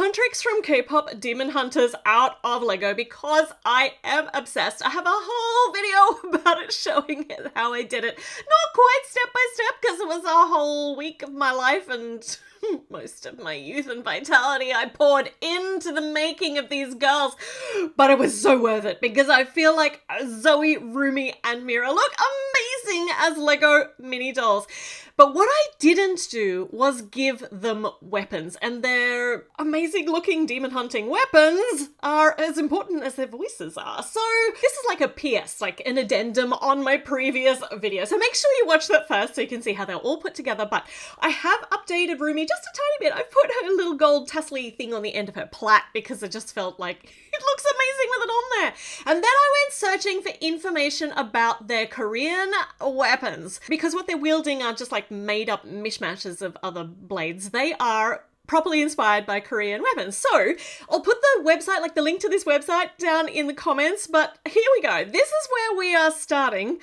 Huntrix from KPop Demon Hunters out of Lego because I am obsessed. I have a whole video about it showing it, how I did it. Not quite step by step because it was a whole week of my life and most of my youth and vitality I poured into the making of these girls. But it was so worth it because I feel like Zoey, Rumi and Mira look amazing as Lego mini dolls. But what I didn't do was give them weapons, and their amazing looking demon hunting weapons are as important as their voices are. So this is like a PS, like an addendum on my previous video. So make sure you watch that first so you can see how they're all put together. But I have updated Rumi just a tiny bit. I've put her little gold tassely thing on the end of her plait because I just felt like it looks amazing with it on there. And then I went searching for information about their Korean weapons because what they're wielding are just like made up mishmashes of other blades. They are properly inspired by Korean weapons. So I'll put the website, like the link to this website down in the comments, but here we go. This is where we are starting.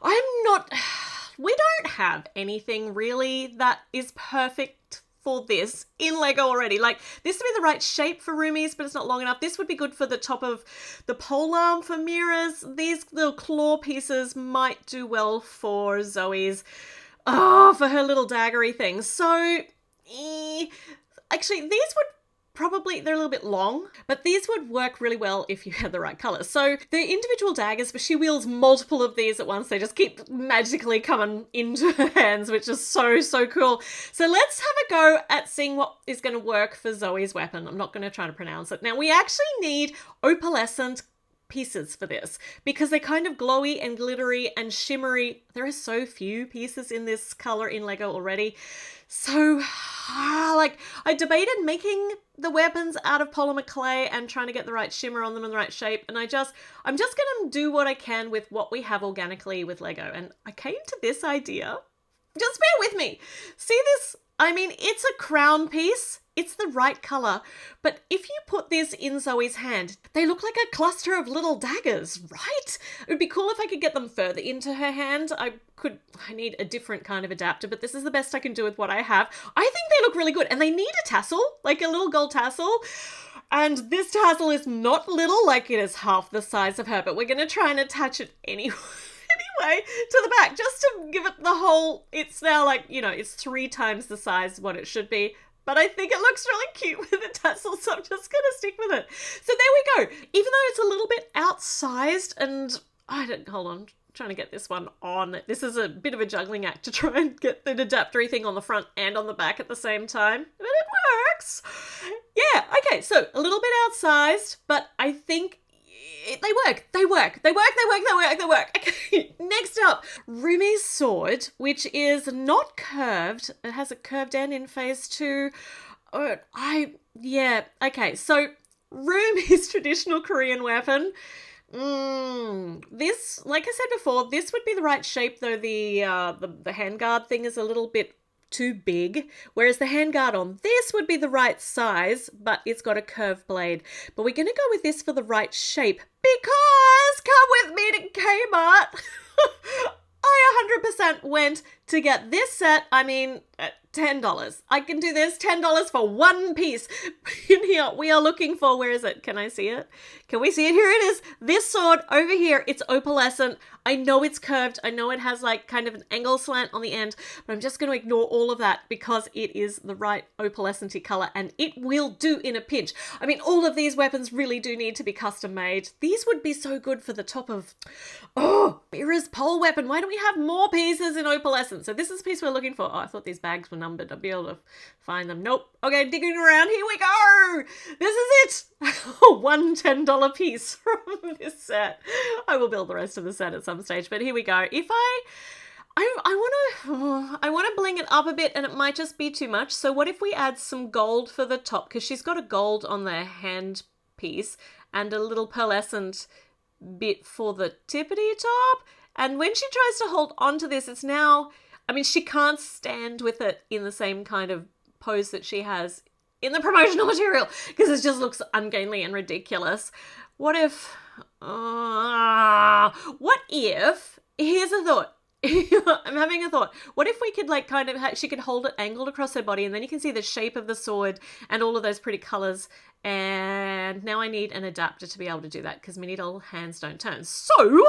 We don't have anything really that is perfect for this in Lego already. Like this would be the right shape for Rumi's, but it's not long enough. This would be good for the top of the polearm for Mira's. These little claw pieces might do well for Zoe's. Oh, for her little daggery thing. So, actually, these would probably, they're a little bit long, but these would work really well if you had the right colors. So they're individual daggers, but she wields multiple of these at once. They just keep magically coming into her hands, which is so, so cool. So let's have a go at seeing what is going to work for Zoe's weapon. I'm not going to try to pronounce it. Now, we actually need opalescent pieces for this because they're kind of glowy and glittery and shimmery. There are so few pieces in this color in Lego already. So like I debated making the weapons out of polymer clay and trying to get the right shimmer on them in the right shape, and I'm just gonna do what I can with what we have organically with Lego. And I came to this idea. Just bear with me. See this? I mean, it's a crown piece. It's the right color, but if you put this in Zoe's hand, they look like a cluster of little daggers, right? It would be cool if I could get them further into her hand. I need a different kind of adapter, but this is the best I can do with what I have. I think they look really good, and they need a tassel, like a little gold tassel. And this tassel is not little, like it is half the size of her, but we're going to try and attach it anyway. To the back, just to give it the whole, it's now like, you know, it's 3 times the size what it should be. But I think it looks really cute with the tassel, so I'm just going to stick with it. So there we go. Even though it's a little bit outsized and hold on, I'm trying to get this one on. This is a bit of a juggling act to try and get the adaptery thing on the front and on the back at the same time. But it works. Yeah, okay, so a little bit outsized, but I think they work. Okay, next up, Rumi's sword, which is not curved. It has a curved end in phase 2. Okay, so Rumi's traditional Korean weapon. This, like I said before, this would be the right shape, though the handguard thing is a little bit too big, whereas the handguard on this would be the right size, but it's got a curved blade. But we're going to go with this for the right shape because, come with me to Kmart. I 100% went to get this set. I mean, $10. I can do this, $10 for one piece. In here, we are looking for, where is it? Can I see it? Can we see it? Here it is. This sword over here, it's opalescent. I know it's curved. I know it has like kind of an angle slant on the end, but I'm just going to ignore all of that because it is the right opalescent-y color and it will do in a pinch. I mean, all of these weapons really do need to be custom made. These would be so good for the top of, Mira's pole weapon. Why don't we have more pieces in opalescent? So this is the piece we're looking for. Oh, I thought these bags were numbered. I'd be able to find them. Nope. Okay, digging around. Here we go. This is it. One $10 piece from this set. I will build the rest of the set at some stage, but here we go. If I want to bling it up a bit, and it might just be too much. So what if we add some gold for the top? Because she's got a gold on the hand piece and a little pearlescent bit for the tippity top. And when she tries to hold onto this, it's now, I mean, she can't stand with it in the same kind of pose that she has in the promotional material because it just looks ungainly and ridiculous. What if, here's a thought. I'm having a thought. What if we could like kind of, she could hold it angled across her body and then you can see the shape of the sword and all of those pretty colors. And now I need an adapter to be able to do that because mini doll hands don't turn. So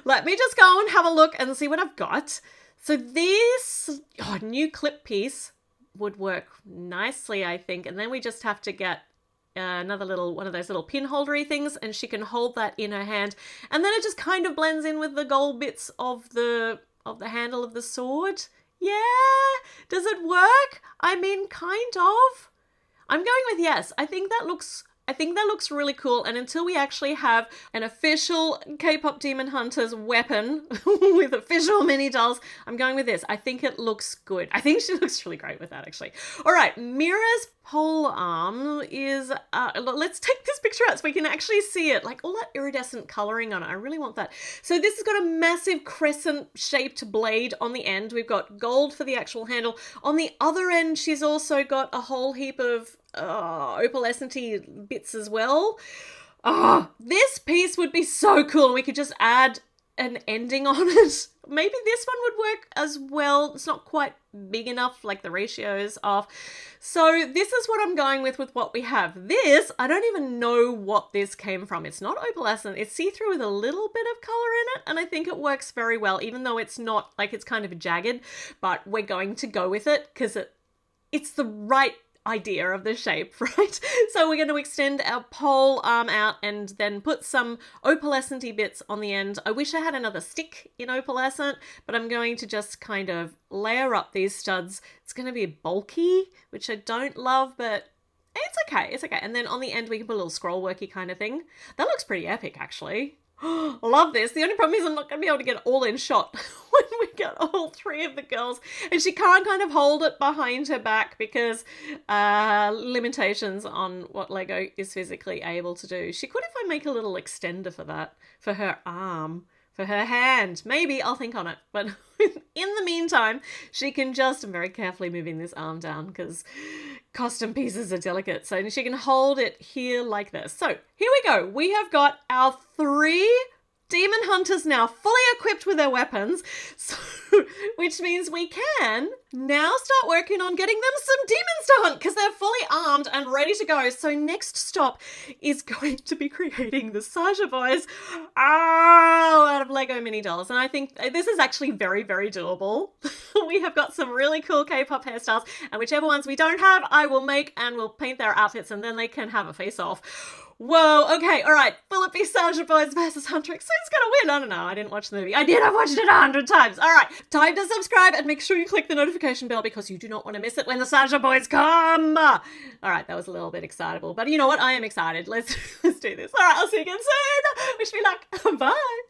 let me just go and have a look and see what I've got. So this new clip piece would work nicely, I think. And then we just have to get another little one of those little pin holdery things, and she can hold that in her hand, and then it just kind of blends in with the gold bits of the handle of the sword. Yeah, does it work? I mean, kind of. I'm going with yes. I think that looks really cool. And until we actually have an official K-Pop Demon Hunters weapon with official mini dolls, I'm going with this. I think it looks good. I think she looks really great with that, actually. All right, Mira's pole arm is, let's take this picture out so we can actually see it. Like all that iridescent coloring on it. I really want that. So this has got a massive crescent-shaped blade on the end. We've got gold for the actual handle. On the other end, she's also got a whole heap of opalescent-y bits as well. This piece would be so cool. We could just add an ending on it. Maybe this one would work as well. It's not quite big enough, like the ratio is off. So this is what I'm going with what we have. This, I don't even know what this came from. It's not opalescent. It's see-through with a little bit of color in it, and I think it works very well, even though it's not, like, it's kind of jagged, but we're going to go with it because it's the right idea of the shape, right? So we're going to extend our pole arm out and then put some opalescent-y bits on the end. I wish I had another stick in opalescent, but I'm going to just kind of layer up these studs. It's going to be bulky, which I don't love, but it's okay. It's okay. And then on the end, we can put a little scroll worky kind of thing. That looks pretty epic, actually. Love this. The only problem is I'm not going to be able to get it all in shot when we get all three of the girls. And she can't kind of hold it behind her back because limitations on what Lego is physically able to do. She could if I make a little extender for that, for her arm, for her hand. Maybe I'll think on it. But in the meantime, she can just, I'm very carefully moving this arm down because custom pieces are delicate. So she can hold it here like this. So here we go. We have got our 3 Demon Hunters now fully equipped with their weapons, so, which means we can now start working on getting them some demons to hunt because they're fully armed and ready to go. So next stop is going to be creating the Saja Boys out of Lego mini dolls. And I think this is actually very, very doable. We have got some really cool K-pop hairstyles, and whichever ones we don't have, I will make and we'll paint their outfits and then they can have a face-off. Whoa, okay, all right. Will it be Saja Boys versus Huntrix? Who's gonna win? I don't know. I didn't watch the movie. I did. I watched it 100 times. All right, time to subscribe and make sure you click the notification bell because you do not want to miss it when the Saja Boys come. All right, that was a little bit excitable, but you know what? I am excited. Let's do this. All right, I'll see you again soon. Wish me luck. Bye.